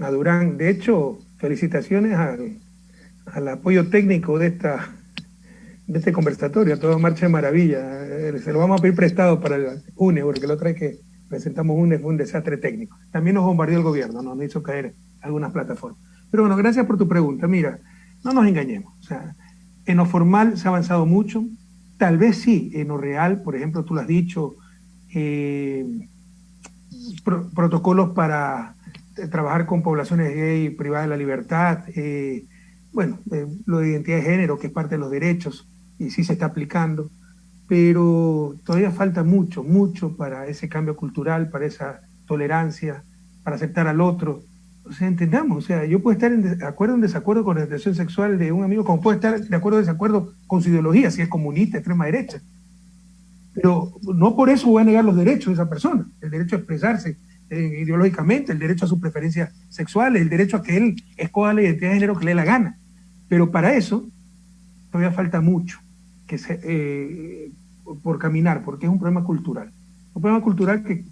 a Durán. De hecho, felicitaciones al apoyo técnico de este conversatorio, todo marcha de maravilla. Se lo vamos a pedir prestado para el UNE, porque la otra vez que presentamos UNE fue un desastre técnico. También nos bombardeó el gobierno, nos hizo caer algunas plataformas. Pero bueno, gracias por tu pregunta. Mira, no nos engañemos. O sea, en lo formal se ha avanzado mucho. Tal vez sí, en lo real, por ejemplo, tú lo has dicho, protocolos para trabajar con poblaciones gay privadas de la libertad, lo de identidad de género, que es parte de los derechos, y sí se está aplicando, pero todavía falta mucho, mucho para ese cambio cultural, para esa tolerancia, para aceptar al otro. O sea, entendamos, o sea, yo puedo estar en acuerdo o en desacuerdo con la orientación sexual de un amigo, como puedo estar de acuerdo o desacuerdo con su ideología, si es comunista, extrema derecha. Pero no por eso voy a negar los derechos de esa persona, el derecho a expresarse ideológicamente, el derecho a su preferencia sexual, el derecho a que él escoja la identidad de género que le dé la gana. Pero para eso todavía falta mucho por caminar, porque es un problema cultural. Un problema cultural que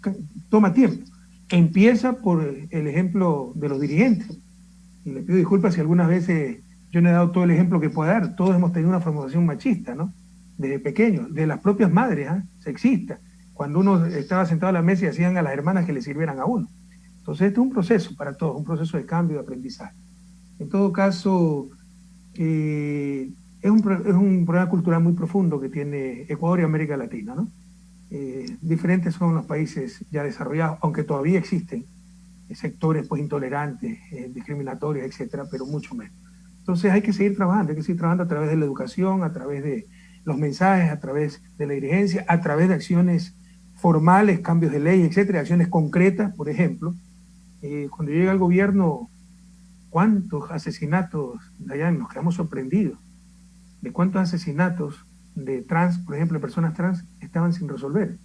toma tiempo. Empieza por el ejemplo de los dirigentes. Y le pido disculpas si algunas veces yo no he dado todo el ejemplo que puedo dar. Todos hemos tenido una formación machista, ¿no? Desde pequeños, de las propias madres, sexistas. Cuando uno estaba sentado a la mesa y hacían a las hermanas que le sirvieran a uno. Entonces, este es un proceso para todos, un proceso de cambio, de aprendizaje. En todo caso, es un problema cultural muy profundo que tiene Ecuador y América Latina, ¿no? Diferentes son los países ya desarrollados, aunque todavía existen sectores pues intolerantes, discriminatorios, etcétera, pero mucho menos. Entonces hay que seguir trabajando a través de la educación, a través de los mensajes, a través de la dirigencia, a través de acciones formales, cambios de ley, etcétera, acciones concretas, por ejemplo. Cuando llega el gobierno, ¿cuántos asesinatos, Dayan? Nos quedamos sorprendidos de cuántos asesinatos de trans, por ejemplo, de personas trans, estaban sin resolver.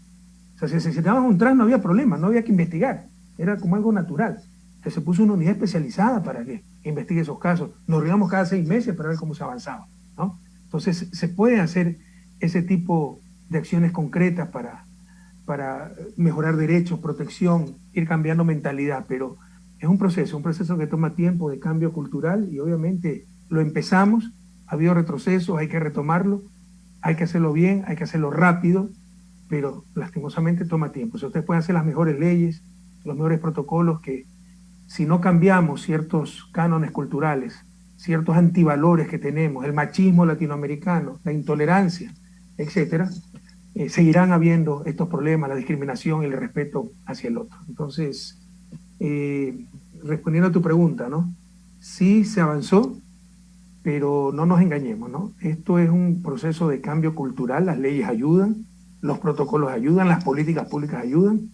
O sea, si asesinaban a un trans no había problema, no había que investigar, era como algo natural. Entonces se puso una unidad especializada para que investigue esos casos. Nos reunimos cada 6 meses para ver cómo se avanzaba, ¿no? Entonces se puede hacer ese tipo de acciones concretas para mejorar derechos, protección, ir cambiando mentalidad, pero es un proceso que toma tiempo de cambio cultural y obviamente lo empezamos, ha habido retrocesos, hay que retomarlo, hay que hacerlo bien, hay que hacerlo rápido, pero lastimosamente toma tiempo. O sea, ustedes pueden hacer las mejores leyes, los mejores protocolos, que si no cambiamos ciertos cánones culturales, ciertos antivalores que tenemos, el machismo latinoamericano, la intolerancia, etcétera, seguirán habiendo estos problemas, la discriminación y el respeto hacia el otro. Entonces, respondiendo a tu pregunta, ¿no? Sí se avanzó, pero no nos engañemos, ¿no? Esto es un proceso de cambio cultural, las leyes ayudan, los protocolos ayudan, las políticas públicas ayudan,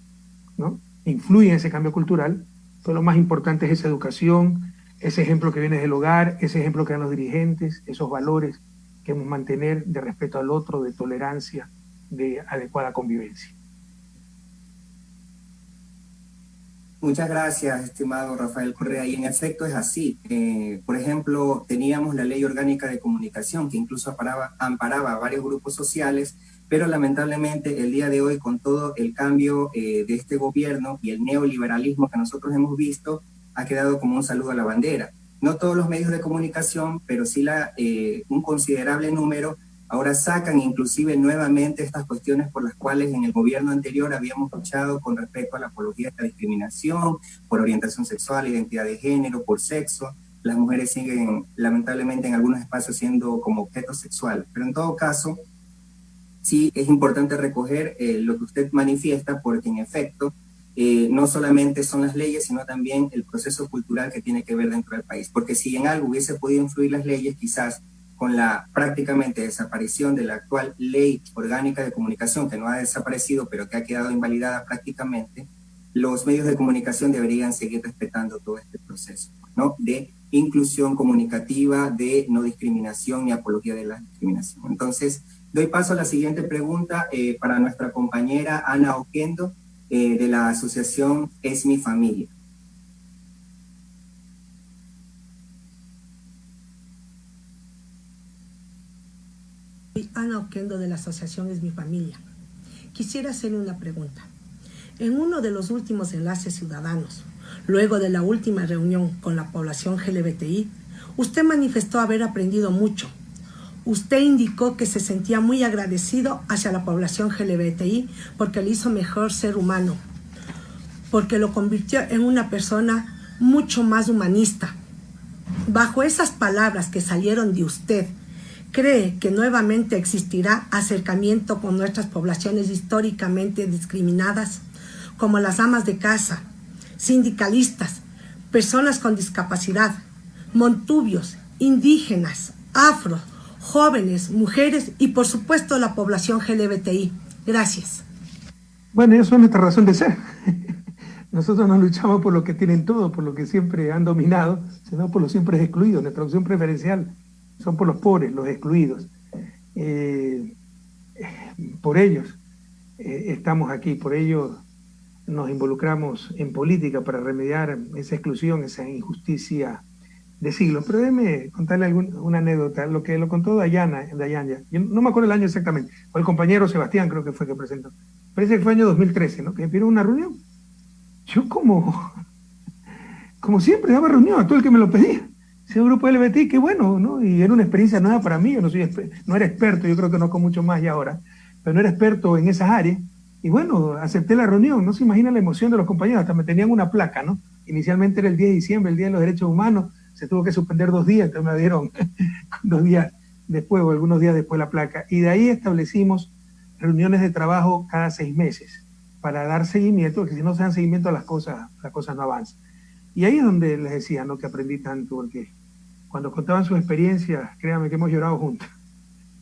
¿no? Influyen en ese cambio cultural, pero lo más importante es esa educación, ese ejemplo que viene del hogar, ese ejemplo que dan los dirigentes, esos valores que hemos mantener de respeto al otro, de tolerancia, de adecuada convivencia. Muchas gracias, estimado Rafael Correa. Y en efecto es así. Por ejemplo, teníamos la Ley Orgánica de Comunicación, que incluso amparaba a varios grupos sociales, pero lamentablemente el día de hoy, con todo el cambio de este gobierno y el neoliberalismo que nosotros hemos visto, ha quedado como un saludo a la bandera. No todos los medios de comunicación, pero sí un considerable número ahora sacan inclusive nuevamente estas cuestiones por las cuales en el gobierno anterior habíamos luchado con respecto a la apología de la discriminación, por orientación sexual, identidad de género, por sexo. Las mujeres siguen lamentablemente en algunos espacios siendo como objetos sexuales. Pero en todo caso, sí es importante recoger lo que usted manifiesta, porque en efecto no solamente son las leyes, sino también el proceso cultural que tiene que ver dentro del país. Porque si en algo hubiese podido influir las leyes, quizás con la prácticamente desaparición de la actual Ley Orgánica de Comunicación, que no ha desaparecido, pero que ha quedado invalidada prácticamente, los medios de comunicación deberían seguir respetando todo este proceso, ¿no? De inclusión comunicativa, de no discriminación ni apología de la discriminación. Entonces, doy paso a la siguiente pregunta para nuestra compañera Ana Oquendo, de la asociación Es Mi Familia. Ana Oquendo, de la asociación Es Mi Familia. Quisiera hacerle una pregunta. En uno de los últimos enlaces ciudadanos, Luego de la última reunión con la población LGBTI, usted manifestó haber aprendido mucho. Usted indicó que se sentía muy agradecido hacia la población LGBTI porque le hizo mejor ser humano, porque lo convirtió en una persona mucho más humanista. Bajo esas palabras que salieron de usted, ¿cree que nuevamente existirá acercamiento con nuestras poblaciones históricamente discriminadas, como las amas de casa, sindicalistas, personas con discapacidad, montubios, indígenas, afro, jóvenes, mujeres y por supuesto la población LGBTI? Gracias. Bueno, eso es nuestra razón de ser. Nosotros no luchamos por lo que tienen todo, por lo que siempre han dominado, sino por los siempre excluidos. Nuestra opción preferencial son por los pobres, los excluidos. Por ellos estamos aquí, por ellos nos involucramos en política para remediar esa exclusión, esa injusticia de siglos. Pero déjeme contarle una anécdota, lo que lo contó Dayana. Yo no me acuerdo el año exactamente, o el compañero Sebastián creo que fue que presentó. Parece que fue año 2013, ¿no? Que me pidieron una reunión. Yo como siempre daba reunión a todo el que me lo pedía. Ese grupo LGBT, qué bueno, ¿no? Y era una experiencia nueva para mí. Yo no era experto, yo creo que conozco mucho más ya ahora, pero no era experto en esas áreas. Y bueno, acepté la reunión. No se imagina la emoción de los compañeros, hasta me tenían una placa, ¿no? Inicialmente era el 10 de diciembre, el Día de los Derechos Humanos, se tuvo que suspender 2 días, entonces me la dieron 2 días después o algunos días después la placa. Y de ahí establecimos reuniones de trabajo cada 6 meses para dar seguimiento, porque si no se dan seguimiento a las cosas no avanzan. Y ahí es donde les decía, ¿no?, que aprendí tanto, porque cuando contaban sus experiencias, créanme que hemos llorado juntos.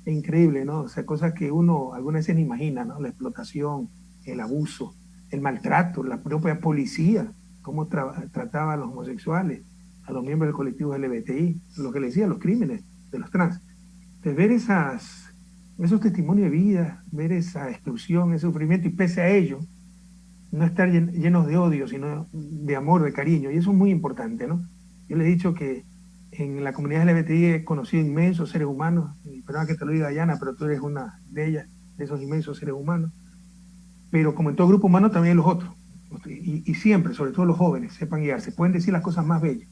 Es increíble, ¿no? O sea, cosas que uno algunas veces ni imagina, ¿no? La explotación, el abuso, el maltrato, la propia policía, cómo trataba a los homosexuales, a los miembros del colectivo LGBTI, lo que les decía, los crímenes de los trans. Entonces, ver esos testimonios de vida, ver esa exclusión, ese sufrimiento, y pese a ello, no estar llenos de odio, sino de amor, de cariño, y eso es muy importante, ¿no? Yo les he dicho que en la comunidad LGBTI he conocido inmensos seres humanos, y perdón que te lo diga, Dayana, pero tú eres una de ellas, de esos inmensos seres humanos, pero como en todo grupo humano también hay los otros, y siempre, sobre todo los jóvenes, sepan guiarse, pueden decir las cosas más bellas,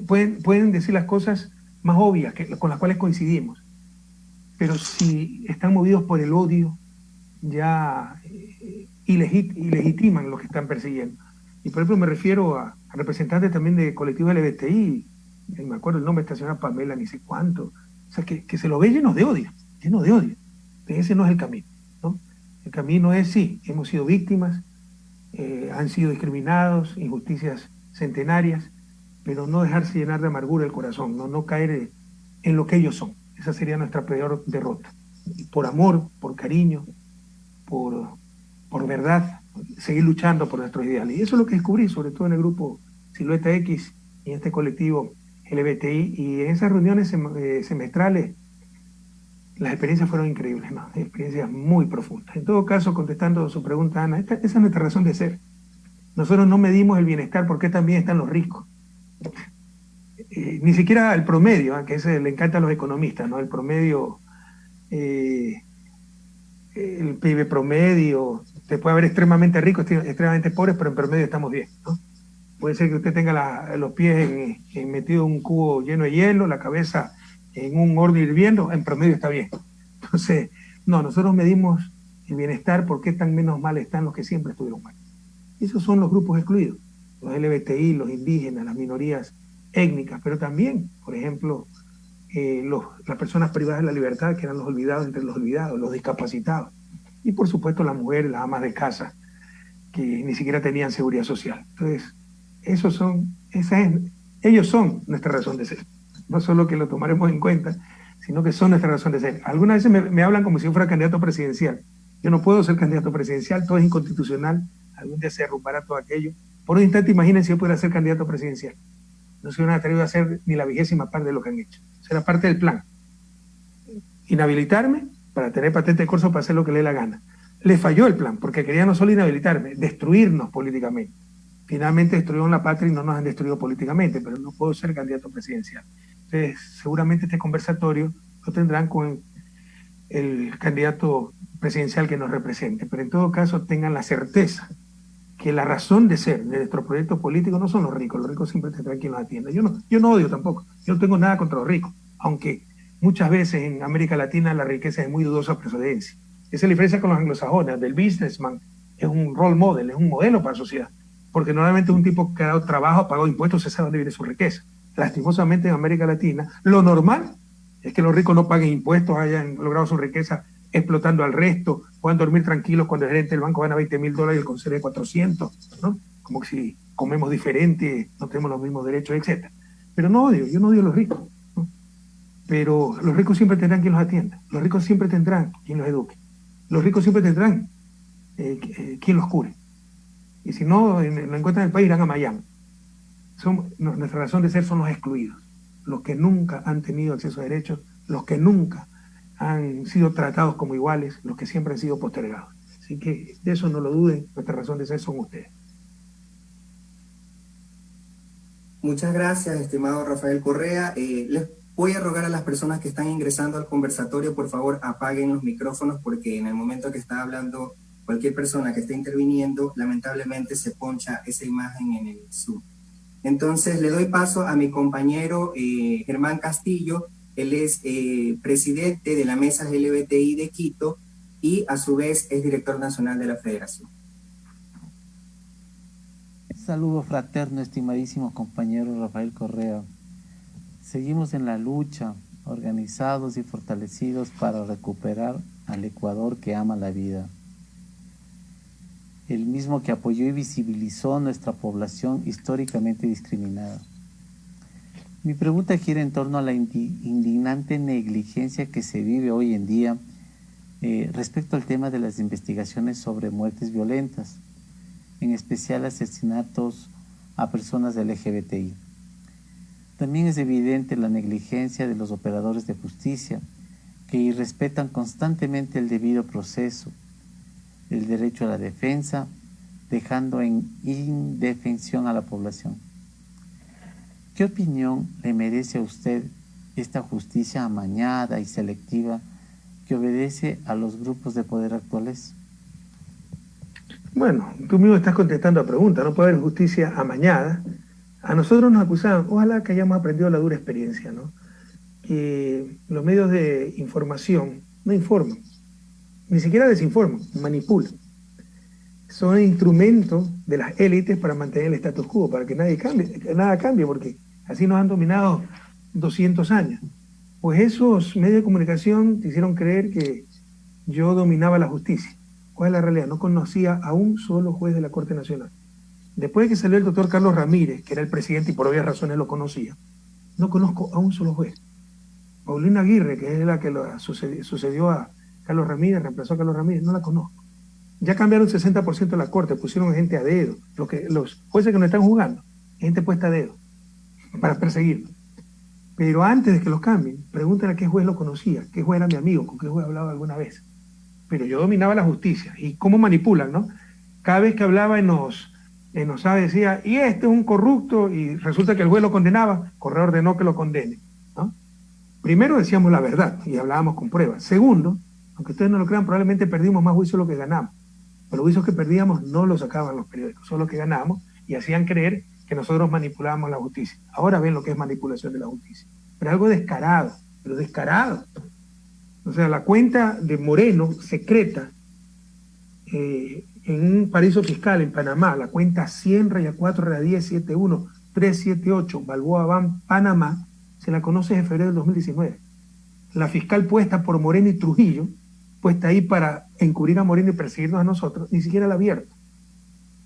pueden decir las cosas más obvias, con las cuales coincidimos, pero si están movidos por el odio, ya ilegitiman lo que están persiguiendo. Y por ejemplo me refiero a representantes también de colectivos LGBTI, me acuerdo el nombre, esta señora Pamela, ni sé cuánto, o sea, que se lo ve llenos de odio. Entonces, ese no es el camino, ¿no? El camino es, sí, hemos sido víctimas, han sido discriminados, injusticias centenarias, pero no dejarse llenar de amargura el corazón, no caer en lo que ellos son. Esa sería nuestra peor derrota. Por amor, por cariño, por verdad, seguir luchando por nuestros ideales. Y eso es lo que descubrí, sobre todo en el grupo Silueta X y en este colectivo LGBTI. Y en esas reuniones semestrales, las experiencias fueron increíbles, ¿no? Experiencias muy profundas. En todo caso, contestando su pregunta, Ana, esa es nuestra razón de ser. Nosotros no medimos el bienestar porque también están los ricos. Ni siquiera el promedio, que ese le encanta a los economistas, ¿no? El promedio, el PIB promedio, usted puede haber extremadamente ricos, extremadamente pobres, pero en promedio estamos bien, ¿no? Puede ser que usted tenga los pies metido en un cubo lleno de hielo, la cabeza en un horno hirviendo, en promedio está bien. Entonces, no, nosotros medimos el bienestar porque tan menos mal están los que siempre estuvieron mal. Esos son los grupos excluidos, los LGBTI, los indígenas, las minorías étnicas, pero también, por ejemplo, las personas privadas de la libertad, que eran los olvidados entre los olvidados, los discapacitados, y por supuesto las mujeres, las amas de casa, que ni siquiera tenían seguridad social. Entonces, ellos son nuestra razón de ser. No solo que lo tomaremos en cuenta, sino que son nuestra razón de ser. Algunas veces me hablan como si yo fuera candidato presidencial. Yo no puedo ser candidato presidencial, todo es inconstitucional, algún día se derrumbará todo aquello. Por un instante imagínense si yo pudiera ser candidato presidencial. No se hubieran atrevido a hacer ni la 20ª parte de lo que han hecho. Será parte del plan. Inhabilitarme para tener patente de corso para hacer lo que le dé la gana. Le falló el plan, porque querían no solo inhabilitarme, destruirnos políticamente. Finalmente destruyeron la patria y no nos han destruido políticamente, pero no puedo ser candidato presidencial. Entonces, seguramente este conversatorio lo tendrán con el candidato presidencial que nos represente, pero en todo caso tengan la certeza que la razón de ser de nuestros proyectos políticos no son los ricos siempre tendrán quien los atienda. Yo no odio tampoco, yo no tengo nada contra los ricos, aunque muchas veces en América Latina la riqueza es muy dudosa procedencia. Esa es la diferencia con los anglosajones, del businessman es un role model, es un modelo para la sociedad, porque normalmente es un tipo que ha dado trabajo, ha pagado impuestos, se sabe dónde viene su riqueza. Lastimosamente en América Latina, lo normal es que los ricos no paguen impuestos, hayan logrado su riqueza explotando al resto, puedan dormir tranquilos cuando el gerente del banco gana $20,000 y el consejero 400, ¿no? Como si comemos diferente, no tenemos los mismos derechos, etc. Pero yo no odio a los ricos, ¿no? Pero los ricos siempre tendrán quien los atienda, los ricos siempre tendrán quien los eduque, los ricos siempre tendrán quien los cure. Y si no lo encuentran en el país, irán a Miami. Nuestra razón de ser son los excluidos, los que nunca han tenido acceso a derechos, los que nunca han sido tratados como iguales, los que siempre han sido postergados. Así que de eso no lo duden, nuestra razón de ser son ustedes. Muchas gracias, estimado Rafael Correa. Les voy a rogar a las personas que están ingresando al conversatorio, por favor, apaguen los micrófonos, porque en el momento que está hablando cualquier persona que esté interviniendo, lamentablemente se poncha esa imagen en el Zoom. Entonces, le doy paso a mi compañero Germán Castillo. Él es presidente de la Mesa LGBTI de Quito y a su vez es director nacional de la Federación. Saludo fraterno, estimadísimo compañero Rafael Correa. Seguimos en la lucha, organizados y fortalecidos para recuperar al Ecuador que ama la vida. El mismo que apoyó y visibilizó nuestra población históricamente discriminada. Mi pregunta gira en torno a la indignante negligencia que se vive hoy en día respecto al tema de las investigaciones sobre muertes violentas, en especial asesinatos a personas LGBTI. También es evidente la negligencia de los operadores de justicia, que irrespetan constantemente el debido proceso, el derecho a la defensa, dejando en indefensión a la población. ¿Qué opinión le merece a usted esta justicia amañada y selectiva que obedece a los grupos de poder actuales? Bueno, tú mismo estás contestando a preguntas, no puede haber justicia amañada. A nosotros nos acusaban, ojalá que hayamos aprendido la dura experiencia, ¿no? Que los medios de información no informan, ni siquiera desinforman, manipulan. Son instrumentos de las élites para mantener el status quo, para que nada cambie, porque así nos han dominado 200 años. Pues esos medios de comunicación te hicieron creer que yo dominaba la justicia. ¿Cuál es la realidad? No conocía a un solo juez de la Corte Nacional. Después de que salió el doctor Carlos Ramírez, que era el presidente y por obvias razones lo conocía, no conozco a un solo juez. Paulina Aguirre, que es la que sucedió a Carlos Ramírez, reemplazó a Carlos Ramírez, no la conozco. Ya cambiaron 60% de la Corte, pusieron gente a dedo. Los jueces que nos están jugando, gente puesta a dedo para perseguirlo. Pero antes de que los cambien, pregúntale a qué juez lo conocía, qué juez era mi amigo, con qué juez hablaba alguna vez. Pero yo dominaba la justicia. ¿Y cómo manipulan, no? Cada vez que hablaba en los decía, y este es un corrupto, y resulta que el juez lo condenaba, Correa ordenó que lo condene, ¿no? Primero decíamos la verdad y hablábamos con pruebas. Segundo, aunque ustedes no lo crean, probablemente perdimos más juicios de lo que ganamos. Pero los juicios que perdíamos no los sacaban los periódicos, son los que ganamos y hacían creer que nosotros manipulábamos la justicia. Ahora ven lo que es manipulación de la justicia. Pero algo descarado, pero descarado. O sea, la cuenta de Moreno, secreta, en un paraíso fiscal en Panamá, la cuenta 100-4-10-71-378, Balboa Ban, Panamá, se la conoce en febrero del 2019. La fiscal puesta por Moreno y Trujillo, puesta ahí para encubrir a Moreno y perseguirnos a nosotros, ni siquiera la ha abierto.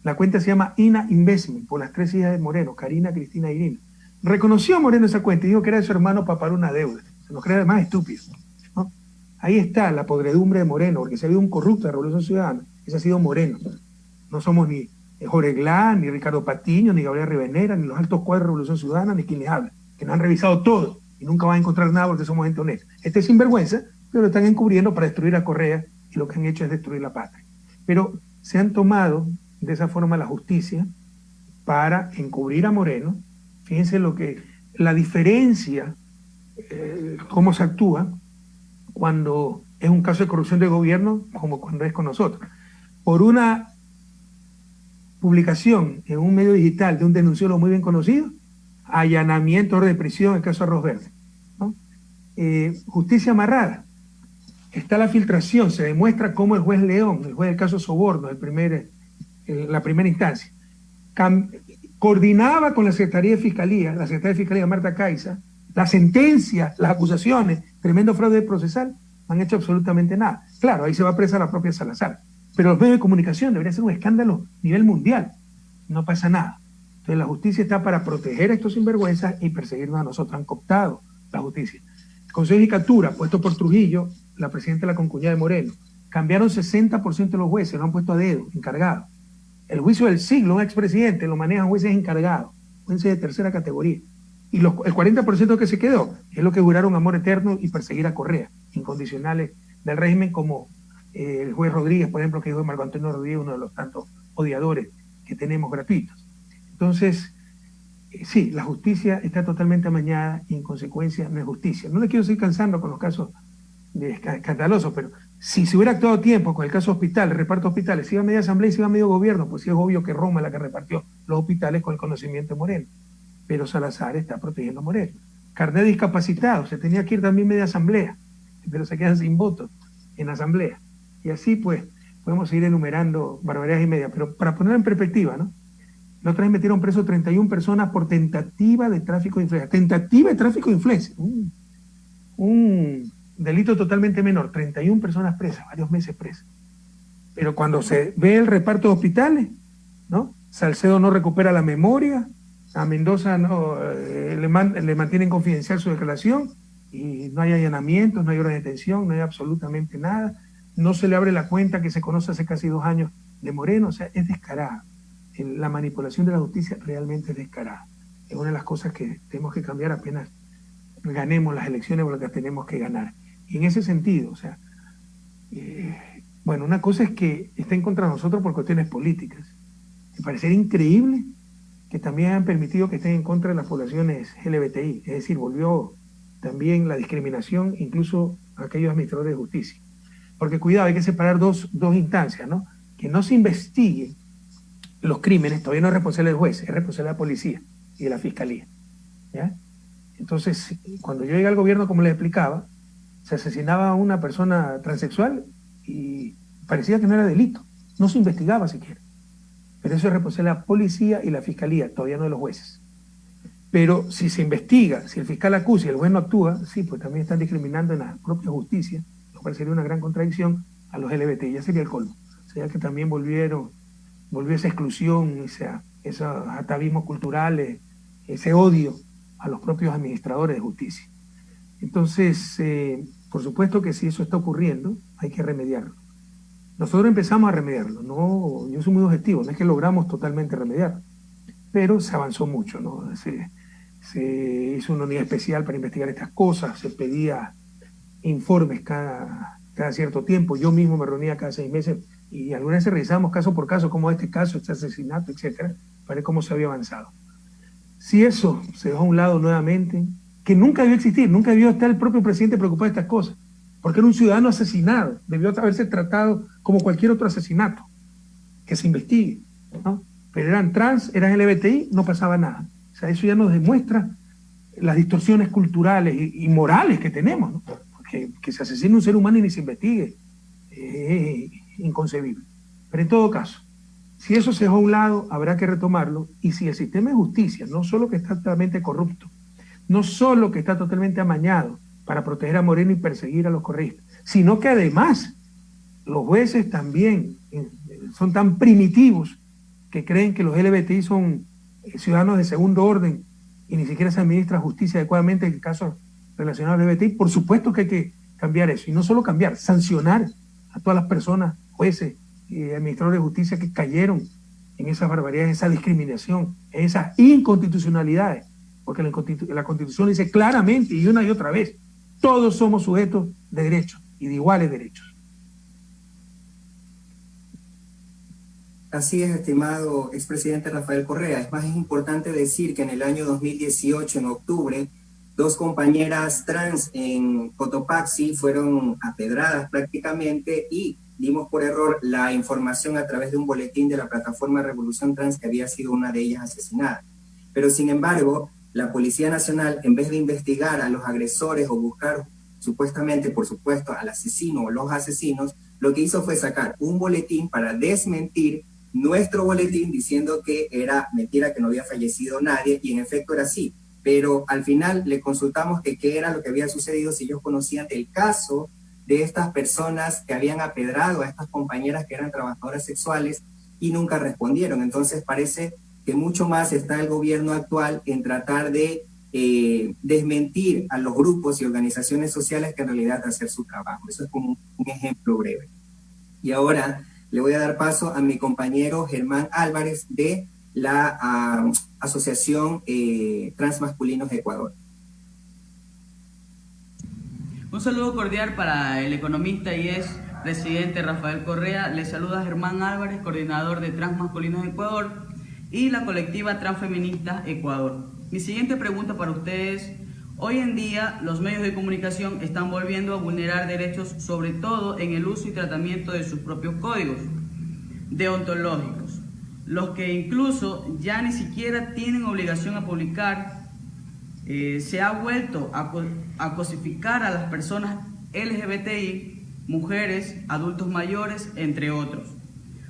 La cuenta se llama INA Investment, por las 3 hijas de Moreno, Karina, Cristina y Irina. Reconoció a Moreno esa cuenta y dijo que era de su hermano para pagar una deuda. Se nos crea más estúpido, ¿no? Ahí está la podredumbre de Moreno, porque si ha habido un corrupto de la Revolución Ciudadana, ese ha sido Moreno. No somos ni Jorge Glán, ni Ricardo Patiño, ni Gabriel Rivenera, ni los altos cuadros de Revolución Ciudadana, ni quien les habla, que nos han revisado todo y nunca van a encontrar nada porque somos gente honesta. Este es sinvergüenza, pero lo están encubriendo para destruir a Correa y lo que han hecho es destruir la patria. Pero se han tomado de esa forma la justicia para encubrir a Moreno. Fíjense la diferencia, cómo se actúa cuando es un caso de corrupción de gobierno como cuando es con nosotros. Por una publicación en un medio digital de un denunciólogo muy bien conocido, allanamiento, orden de prisión, el caso Arroz Verde, ¿no? Justicia amarrada. Está la filtración, se demuestra cómo el juez León, el juez del caso Soborno, la primera instancia, coordinaba con la Secretaría de Fiscalía, la Secretaria de Fiscalía Marta Caiza, las sentencias, las acusaciones, tremendo fraude procesal, no han hecho absolutamente nada. Claro, ahí se va presa la propia Salazar, pero los medios de comunicación debería ser un escándalo a nivel mundial, no pasa nada. Entonces la justicia está para proteger a estos sinvergüenzas y perseguirnos a nosotros, han cooptado la justicia. El Consejo de Judicatura, puesto por Trujillo, la presidenta de la concuñada de Moreno, cambiaron 60% de los jueces, lo han puesto a dedo, encargados. El juicio del siglo, un expresidente, lo manejan jueces encargados, jueces de tercera categoría. Y el 40% que se quedó es lo que juraron amor eterno y perseguir a Correa, incondicionales del régimen, como el juez Rodríguez, por ejemplo, que es Marco Antonio Rodríguez, uno de los tantos odiadores que tenemos gratuitos. Entonces, sí, la justicia está totalmente amañada y en consecuencia no es justicia. No le quiero seguir cansando con los casos escandalosos, pero si se hubiera actuado a tiempo con el caso hospital, el reparto de hospitales, si iba a media asamblea y si iba a medio gobierno, pues sí es obvio que Roma es la que repartió los hospitales con el conocimiento de Moreno. Pero Salazar está protegiendo a Moreno. Carnet de discapacitados, se tenía que ir también media asamblea, pero se quedan sin votos en asamblea. Y así pues podemos seguir enumerando barbaridades y media, pero para ponerlo en perspectiva, ¿no? La otra vez metieron preso 31 personas por tentativa de tráfico de influencia. Tentativa de tráfico de influencia. Un delito totalmente menor. 31 personas presas, varios meses presas. Pero cuando se ve el reparto de hospitales, ¿no? Salcedo no recupera la memoria, a Mendoza no, le mantienen confidencial su declaración y no hay allanamientos, no hay orden de detención, no hay absolutamente nada. No se le abre la cuenta que se conoce hace casi 2 años de Moreno. O sea, es descarada. La manipulación de la justicia realmente es descarada. Es una de las cosas que tenemos que cambiar apenas ganemos las elecciones, porque las tenemos que ganar. Y en ese sentido, o sea, bueno, una cosa es que estén contra nosotros por cuestiones políticas. Me parecería increíble que también han permitido que estén en contra de las poblaciones LGBTI, es decir, volvió también la discriminación incluso a aquellos administradores de justicia. Porque cuidado, hay que separar dos instancias, ¿no? Que no se investigue los crímenes, todavía no es responsable del juez, es responsable de la policía y de la fiscalía, ¿ya? Entonces, cuando yo llegué al gobierno, como les explicaba, se asesinaba a una persona transexual y parecía que no era delito, no se investigaba siquiera. Pero eso es responsable de la policía y la fiscalía, todavía no de los jueces. Pero si se investiga, si el fiscal acusa y el juez no actúa, sí, pues también están discriminando en la propia justicia, lo cual sería una gran contradicción a los LGBT, ya sería el colmo. Sería que también volvió esa exclusión, esos atavismos culturales, ese odio a los propios administradores de justicia. Entonces, por supuesto que si eso está ocurriendo, hay que remediarlo. Nosotros empezamos a remediarlo, no, yo soy muy objetivo, no es que logramos totalmente remediarlo, pero se avanzó mucho, ¿no? Se hizo una unidad especial para investigar estas cosas, se pedía informes cada cierto tiempo, yo mismo me reunía cada 6 meses y algunas veces revisábamos caso por caso, como este caso, este asesinato, etcétera, para ver cómo se había avanzado. Si eso se dejó a un lado nuevamente, que nunca debió existir, nunca debió estar el propio presidente preocupado de estas cosas, porque era un ciudadano asesinado, debió haberse tratado como cualquier otro asesinato, que se investigue, ¿no? Pero eran trans, eran LGBTI, no pasaba nada. O sea, eso ya nos demuestra las distorsiones culturales y morales que tenemos, ¿no? Porque que se asesine un ser humano y ni se investigue, inconcebible. Pero en todo caso, si eso se dejó a un lado, habrá que retomarlo, y si el sistema de justicia, no solo que está totalmente corrupto, no solo que está totalmente amañado para proteger a Moreno y perseguir a los correístas, sino que además los jueces también son tan primitivos que creen que los LGBTI son ciudadanos de segundo orden y ni siquiera se administra justicia adecuadamente en casos relacionados al LGBTI. Por supuesto que hay que cambiar eso, y no solo cambiar, sancionar a todas las personas, jueces y administradores de justicia que cayeron en esas barbaridades, esa discriminación, en esas inconstitucionalidades, porque la Constitución dice claramente y una y otra vez, todos somos sujetos de derechos y de iguales derechos. Así es, estimado expresidente Rafael Correa. Es más, es importante decir que en el año 2018, en octubre, 2 compañeras trans en Cotopaxi fueron apedradas prácticamente y dimos por error la información a través de un boletín de la plataforma Revolución Trans, que había sido una de ellas asesinada. Pero sin embargo, la Policía Nacional, en vez de investigar a los agresores o buscar supuestamente, por supuesto, al asesino o los asesinos, lo que hizo fue sacar un boletín para desmentir nuestro boletín, diciendo que era mentira, que no había fallecido nadie, y en efecto era así. Pero al final le consultamos que qué era lo que había sucedido, si ellos conocían el caso de estas personas que habían apedrado a estas compañeras que eran trabajadoras sexuales, y nunca respondieron. Entonces parece que mucho más está el gobierno actual en tratar de desmentir a los grupos y organizaciones sociales que en realidad hacer su trabajo. Eso es como un ejemplo breve. Y ahora le voy a dar paso a mi compañero Germán Álvarez de la Asociación Transmasculinos de Ecuador. Un saludo cordial para el economista y ex presidente Rafael Correa. Le saluda Germán Álvarez, coordinador de Transmasculinos de Ecuador y la colectiva Transfeministas Ecuador. Mi siguiente pregunta para ustedes: hoy en día los medios de comunicación están volviendo a vulnerar derechos, sobre todo en el uso y tratamiento de sus propios códigos deontológicos, los que incluso ya ni siquiera tienen obligación a publicar. Se ha vuelto a cosificar a las personas LGBTI, mujeres, adultos mayores, entre otros,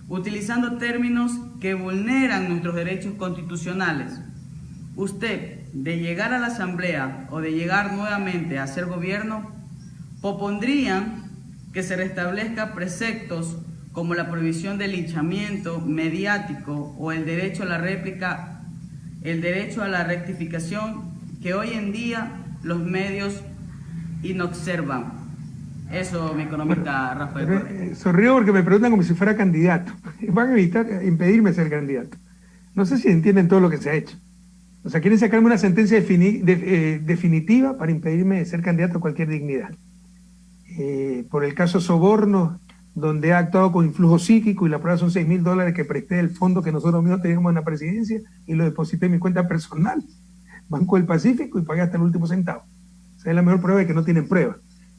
utilizando términos que vulneran nuestros derechos constitucionales. Usted, de llegar a la Asamblea o de llegar nuevamente a ser gobierno, propondrían que se restablezca preceptos como la prohibición del linchamiento mediático o el derecho a la réplica, el derecho a la rectificación, que hoy en día los medios inobservan. Eso, mi economista Rafael Correa. Sonrío porque me preguntan como si fuera candidato. Van a impedirme ser candidato. No sé si entienden todo lo que se ha hecho. O sea, quieren sacarme una sentencia definitiva para impedirme ser candidato a cualquier dignidad. Por el caso Soborno, donde ha actuado con influjo psíquico, y la prueba son $6.000 que presté del fondo que nosotros mismos teníamos en la presidencia y lo deposité en mi cuenta personal, Banco del Pacífico, y pagué hasta el último centavo. O sea, es la mejor prueba de que no tienen prueba.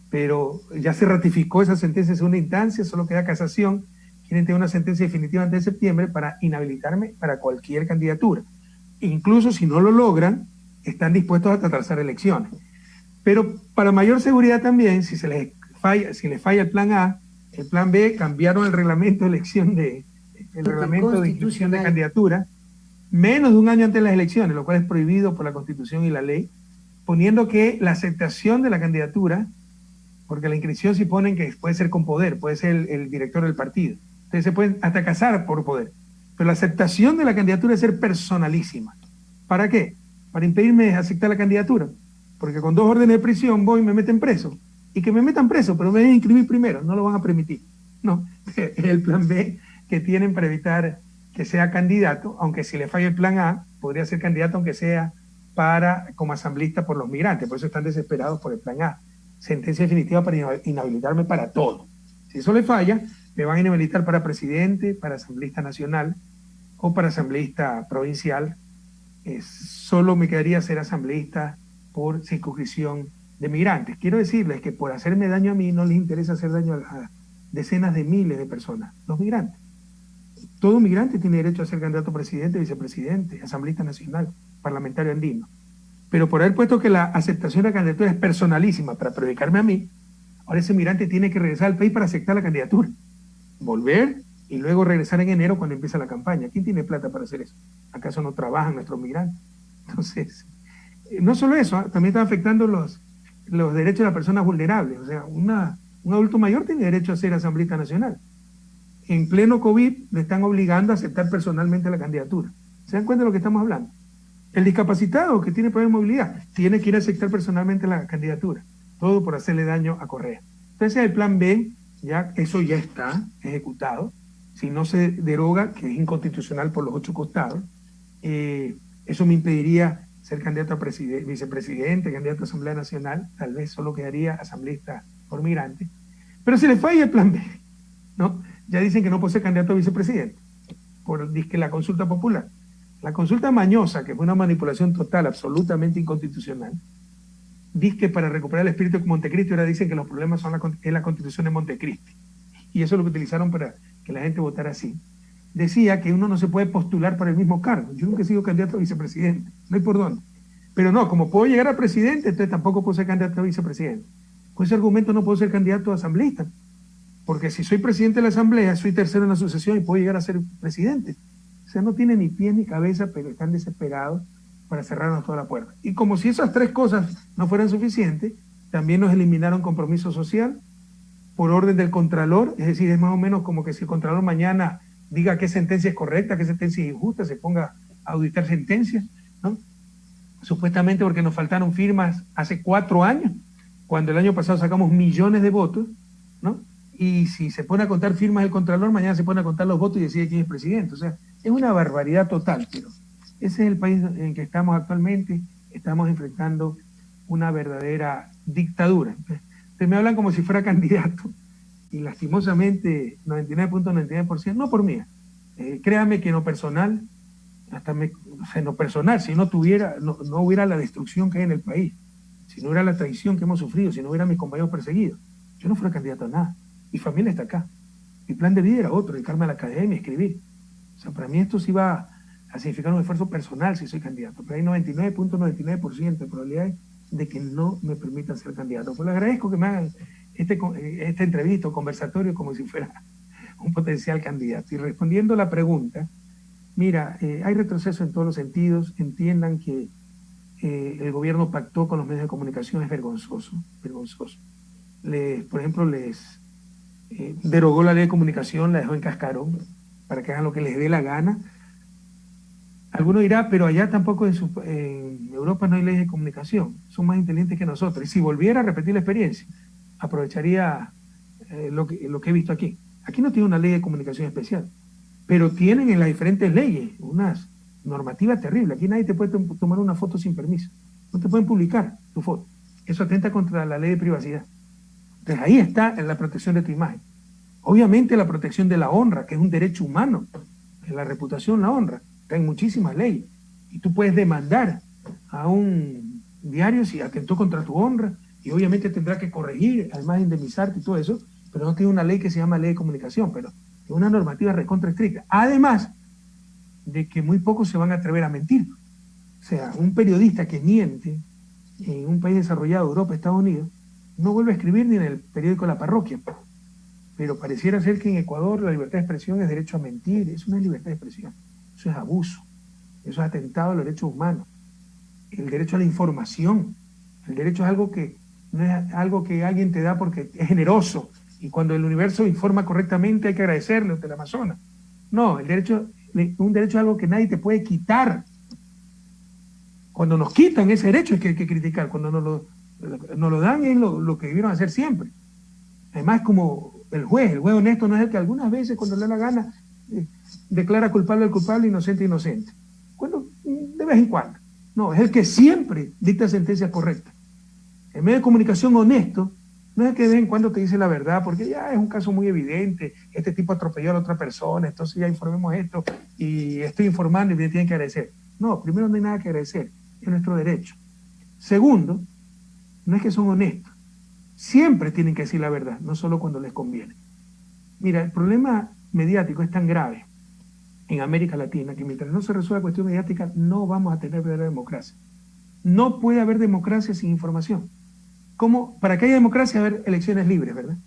Pero ya se ratificó esa sentencia en segunda instancia, solo queda casación. Quieren tener una sentencia definitiva antes de septiembre para inhabilitarme para cualquier candidatura. Incluso si no lo logran, están dispuestos a trazar elecciones. Pero para mayor seguridad también, si les falla el plan A, el plan B, cambiaron el reglamento de inscripción de candidatura menos de un año antes de las elecciones, lo cual es prohibido por la Constitución y la ley, poniendo que la aceptación de la candidatura, porque la inscripción sí ponen que puede ser con poder, puede ser el director del partido, entonces se pueden hasta casar por poder, pero la aceptación de la candidatura es ser personalísima. ¿Para qué? Para impedirme aceptar la candidatura, porque con 2 órdenes de prisión voy y me meten preso, y que me metan preso, pero me deben inscribir primero, no lo van a permitir. No, es el plan B que tienen para evitar que sea candidato, aunque si le falla el plan A, podría ser candidato aunque sea como asambleísta por los migrantes, por eso están desesperados por el plan A. Sentencia definitiva para inhabilitarme para todo. Si eso le falla, me van a inhabilitar para presidente, para asambleísta nacional o para asambleísta provincial. Solo me quedaría ser asambleísta por circunscripción de migrantes. Quiero decirles que por hacerme daño a mí no les interesa hacer daño a decenas de miles de personas, los migrantes. Todo migrante tiene derecho a ser candidato a presidente, vicepresidente, asambleísta nacional, parlamentario andino. Pero por haber puesto que la aceptación de la candidatura es personalísima para perjudicarme a mí, ahora ese migrante tiene que regresar al país para aceptar la candidatura, volver y luego regresar en enero cuando empieza la campaña. ¿Quién tiene plata para hacer eso? ¿Acaso no trabajan nuestros migrantes? Entonces, no solo eso, también están afectando los derechos de las personas vulnerables. O sea, un adulto mayor tiene derecho a ser asambleísta nacional. En pleno COVID le están obligando a aceptar personalmente la candidatura. ¿Se dan cuenta de lo que estamos hablando? El discapacitado que tiene problemas de movilidad tiene que ir a aceptar personalmente la candidatura. Todo por hacerle daño a Correa. Entonces el plan B, eso ya está ejecutado. Si no se deroga, que es inconstitucional por los 8 costados, eso me impediría ser candidato a vicepresidente, candidato a Asamblea Nacional. Tal vez solo quedaría asambleísta por migrante. Pero se le falla el plan B, ¿no? Ya dicen que no puede ser candidato a vicepresidente por la consulta popular. La consulta mañosa, que fue una manipulación total, absolutamente inconstitucional, dice que para recuperar el espíritu de Montecristi, ahora dicen que los problemas son la constitución de Montecristi. y eso es lo que utilizaron para que la gente votara así, decía que uno no se puede postular para el mismo cargo. Yo nunca he sido candidato a vicepresidente, no hay por dónde. Pero no, como puedo llegar a presidente, entonces tampoco puedo ser candidato a vicepresidente. Con ese argumento no puedo ser candidato a asambleísta, porque si soy presidente de la asamblea, soy tercero en la sucesión y puedo llegar a ser presidente. O sea, no tiene ni pies ni cabeza, pero están desesperados para cerrarnos toda la puerta. Y como si esas tres cosas no fueran suficientes, también nos eliminaron compromiso social por orden del Contralor, es decir, es más o menos como que si el Contralor mañana diga qué sentencia es correcta, qué sentencia es injusta, se ponga a auditar sentencias, ¿no? Supuestamente porque nos faltaron firmas hace 4 años, cuando el año pasado sacamos millones de votos, ¿no? Y si se pone a contar firmas del Contralor, mañana se pone a contar los votos y decide quién es presidente. O sea, es una barbaridad total, pero ese es el país en el que estamos actualmente. Estamos enfrentando una verdadera dictadura. Ustedes me hablan como si fuera candidato y lastimosamente 99.99%, no por mí, créame que en lo personal, en lo personal, si no hubiera la destrucción que hay en el país, si no hubiera la traición que hemos sufrido, si no hubiera mis compañeros perseguidos, yo no fuera candidato a nada. Mi familia está acá. Mi plan de vida era otro, dedicarme a la academia, escribir. O sea, para mí esto sí va a significar un esfuerzo personal si soy candidato, pero hay 99.99% de probabilidades de que no me permitan ser candidato. Pues le agradezco que me hagan esta entrevista o conversatorio como si fuera un potencial candidato. Y respondiendo a la pregunta, mira, hay retroceso en todos los sentidos. Entiendan que el gobierno pactó con los medios de comunicación, es vergonzoso, vergonzoso. Por ejemplo, les derogó la ley de comunicación, la dejó en cascarón para que hagan lo que les dé la gana. Alguno dirá, pero allá tampoco en Europa no hay leyes de comunicación, son más inteligentes que nosotros. Y si volviera a repetir la experiencia, aprovecharía lo que he visto aquí. Aquí no tiene una ley de comunicación especial, pero tienen en las diferentes leyes unas normativas terribles. Aquí nadie te puede tomar una foto sin permiso, no te pueden publicar tu foto. Eso atenta contra la ley de privacidad. Entonces ahí está la protección de tu imagen. Obviamente la protección de la honra, que es un derecho humano, la reputación, la honra, está en muchísimas leyes. Y tú puedes demandar a un diario si atentó contra tu honra, y obviamente tendrá que corregir, además de indemnizarte y todo eso, pero no tiene una ley que se llama ley de comunicación, pero es una normativa recontra estricta. Además de que muy pocos se van a atrever a mentir. O sea, un periodista que miente en un país desarrollado, Europa, Estados Unidos, no vuelve a escribir ni en el periódico La Parroquia. Pero pareciera ser que en Ecuador la libertad de expresión es derecho a mentir. Eso no es libertad de expresión, eso es abuso, eso es atentado a los derechos humanos. El derecho a la información, el derecho es algo que no es algo que alguien te da porque es generoso y cuando el universo informa correctamente hay que agradecerle, del Amazonas. No, un derecho es algo que nadie te puede quitar. Cuando nos quitan ese derecho es que hay que criticar, cuando nos lo dan es lo que debieron hacer siempre. Además, como el juez honesto no es el que algunas veces cuando le da la gana declara culpable al culpable, inocente inocente. De vez en cuando. No, es el que siempre dicta sentencias correctas. El medio de comunicación honesto no es el que de vez en cuando te dice la verdad, porque ya es un caso muy evidente, este tipo atropelló a la otra persona, entonces ya informemos esto y estoy informando y me tienen que agradecer. No, primero no hay nada que agradecer, es nuestro derecho. Segundo, no es que son honestos, siempre tienen que decir la verdad, no solo cuando les conviene. Mira, el problema mediático es tan grave en América Latina que mientras no se resuelva la cuestión mediática no vamos a tener verdadera democracia. No puede haber democracia sin información. Para que haya democracia debe haber elecciones libres, ¿verdad?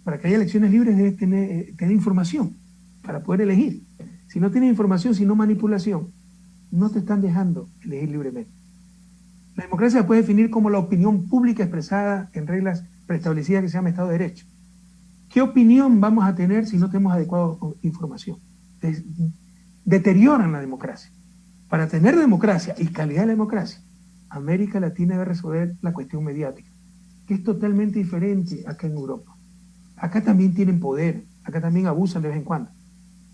Para que haya elecciones libres debes tener información para poder elegir. Si no tienes información, si no manipulación, no te están dejando elegir libremente. La democracia se puede definir como la opinión pública expresada en reglas preestablecidas que se llama Estado de Derecho. ¿Qué opinión vamos a tener si no tenemos adecuada información? Deterioran la democracia. Para tener democracia y calidad de la democracia, América Latina debe resolver la cuestión mediática, que es totalmente diferente acá en Europa. Acá también tienen poder, acá también abusan de vez en cuando,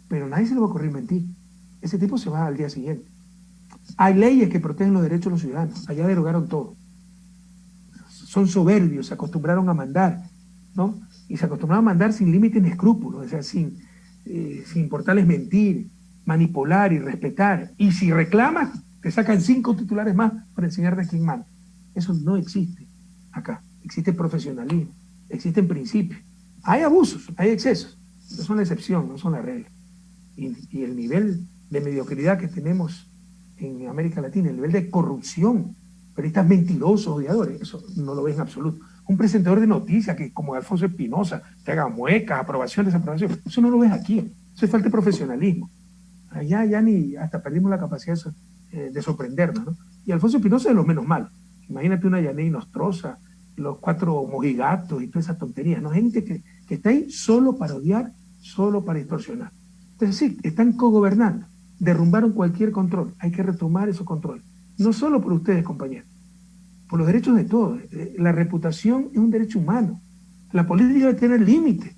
pero nadie se le va a ocurrir mentir. Ese tipo se va al día siguiente. Hay leyes que protegen los derechos de los ciudadanos, allá derogaron todo. Son soberbios, se acostumbraron a mandar, ¿no? Y se acostumbraron a mandar sin límite ni escrúpulos, o sea, sin importarles mentir, manipular y respetar. Y si reclamas, te sacan 5 titulares más para enseñarte a quién manda. Eso no existe acá. Existe profesionalismo, existen principios. Hay abusos, hay excesos, no son la excepción, no son la regla. Y el nivel de mediocridad que tenemos en América Latina, el nivel de corrupción, periodistas mentirosos, odiadores, eso no lo ves en absoluto. Un presentador de noticias que como Alfonso Espinosa te haga muecas, aprobación, desaprobación, eso no lo ves aquí. Eso es falta de profesionalismo. Allá ya ni hasta perdimos la capacidad de sorprendernos, ¿no? Y Alfonso Espinosa es de los menos malos. Imagínate una Yaney Nostroza, los 4 mojigatos y toda esa tontería, ¿no? Gente que está ahí solo para odiar, solo para distorsionar. Entonces sí, están cogobernando, derrumbaron cualquier control, hay que retomar esos controles. No solo por ustedes, compañeros, por los derechos de todos. La reputación es un derecho humano. La política debe tener límites.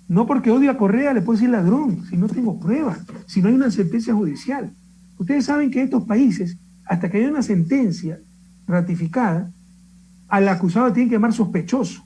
No porque odio a Correa le puedo decir ladrón, si no tengo pruebas, si no hay una sentencia judicial. Ustedes saben que estos países, hasta que haya una sentencia ratificada, al acusado tienen que llamar sospechoso.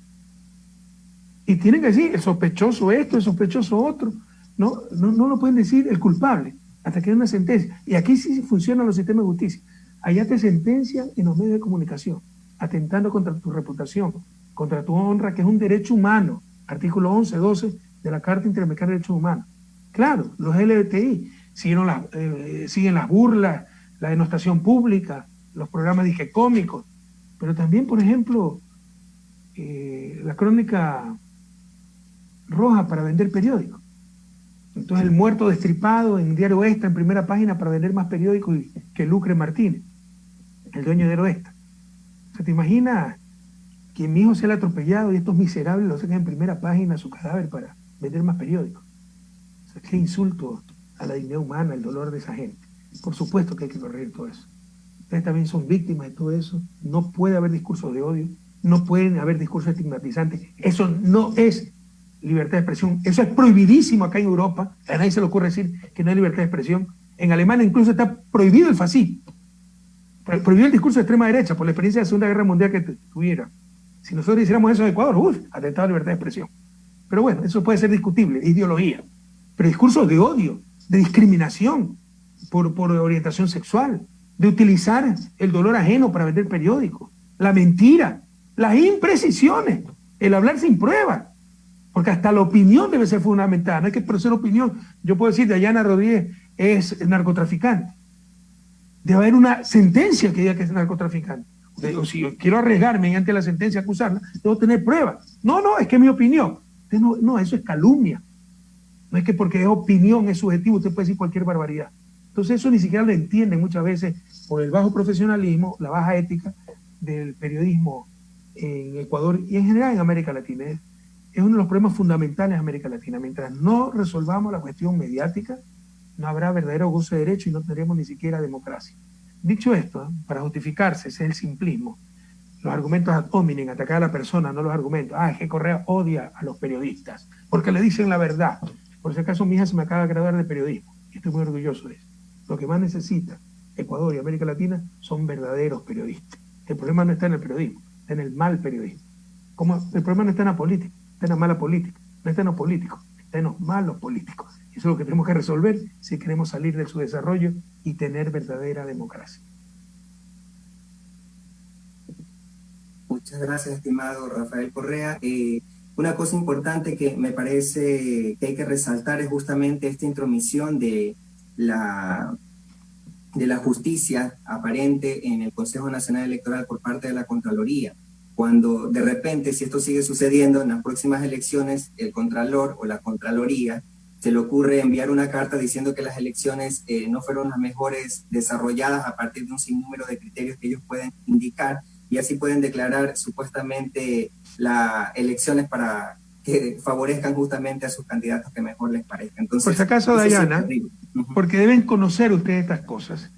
Y tienen que decir el sospechoso esto, el sospechoso otro. No lo pueden decir el culpable, hasta que haya una sentencia. Y aquí sí funcionan los sistemas de justicia. Allá te sentencian en los medios de comunicación, atentando contra tu reputación, contra tu honra, que es un derecho humano. Artículo 11, 12 de la Carta Interamericana de Derechos Humanos. Claro, los LGBTI siguen las burlas, la denostación pública, los programas disque cómicos, pero también, por ejemplo, la crónica roja para vender periódicos. Entonces el muerto destripado en Diario Extra en primera página para vender más periódicos que Lucre Martínez, el dueño de Diario Extra. O sea, ¿te imaginas que mi hijo sea el atropellado y estos miserables lo sacan en primera página su cadáver para vender más periódicos? O sea, qué insulto a la dignidad humana, el dolor de esa gente. Por supuesto que hay que corregir todo eso. Ustedes también son víctimas de todo eso. No puede haber discursos de odio, no pueden haber discursos estigmatizantes. Eso no es libertad de expresión. Eso es prohibidísimo acá en Europa. A nadie se le ocurre decir que no hay libertad de expresión. En Alemania incluso está prohibido el fascismo. Prohibido el discurso de extrema derecha por la experiencia de la Segunda Guerra Mundial que tuviera. Si nosotros hiciéramos eso en Ecuador, atentado a la libertad de expresión. Pero bueno, eso puede ser discutible, es ideología. Pero discursos de odio, de discriminación por orientación sexual, de utilizar el dolor ajeno para vender periódicos, la mentira, las imprecisiones, el hablar sin pruebas. Porque hasta la opinión debe ser fundamentada, no hay que expresar opinión. Yo puedo decir, Dayana Rodríguez es narcotraficante. Debe haber una sentencia que diga que es narcotraficante. O si yo quiero arriesgarme mediante la sentencia a acusarla, debo tener pruebas. No, es que es mi opinión. No, eso es calumnia. No es que porque es opinión, es subjetivo, usted puede decir cualquier barbaridad. Entonces eso ni siquiera lo entienden muchas veces por el bajo profesionalismo, la baja ética del periodismo en Ecuador y en general en América Latina. Es uno de los problemas fundamentales de América Latina. Mientras no resolvamos la cuestión mediática, no habrá verdadero goce de derecho y no tendremos ni siquiera democracia. Dicho esto, para justificarse, ese es el simplismo. Los argumentos ad hominem, atacar a la persona, no los argumentos. Es que Correa odia a los periodistas, porque le dicen la verdad. Por si acaso mi hija se me acaba de graduar de periodismo, y estoy muy orgulloso de eso. Lo que más necesita Ecuador y América Latina son verdaderos periodistas. El problema no está en el periodismo, está en el mal periodismo. El problema no está en la política, está en la mala política, no está en los políticos, está en los malos políticos. Eso es lo que tenemos que resolver si queremos salir de su desarrollo y tener verdadera democracia. Muchas gracias, estimado Rafael Correa. Una cosa importante que me parece que hay que resaltar es justamente esta intromisión de la justicia aparente en el Consejo Nacional Electoral por parte de la Contraloría. Cuando de repente, si esto sigue sucediendo en las próximas elecciones, el Contralor o la Contraloría se le ocurre enviar una carta diciendo que las elecciones no fueron las mejores desarrolladas a partir de un sinnúmero de criterios que ellos pueden indicar, y así pueden declarar supuestamente las elecciones para que favorezcan justamente a sus candidatos que mejor les parezca. Entonces, por si acaso, Dayana, porque deben conocer ustedes estas cosas,